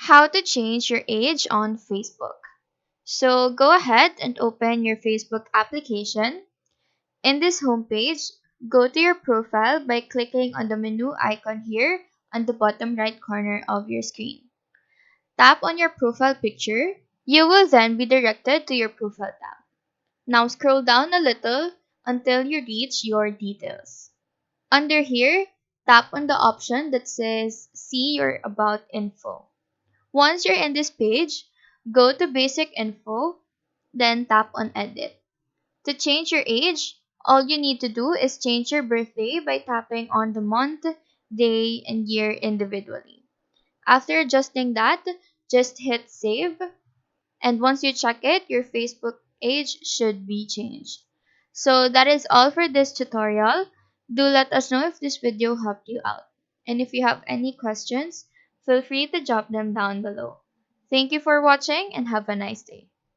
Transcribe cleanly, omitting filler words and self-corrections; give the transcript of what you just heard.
How to change your age on Facebook. So go ahead and open your Facebook application. In this homepage, go to your profile by clicking on the menu icon here on the bottom right corner of your screen. Tap on your profile picture. You will then be directed to your profile tab. Now scroll down a little until you reach your details. Under here, tap on the option that says See Your About Info. Once you're in this page, go to Basic Info, then tap on Edit. To change your age, all you need to do is change your birthday by tapping on the month, day, and year individually. After adjusting that, just hit Save, and once you check it, your Facebook age should be changed. So that is all for this tutorial. Do let us know if this video helped you out. And if you have any questions, feel free to drop them down below. Thank you for watching and have a nice day.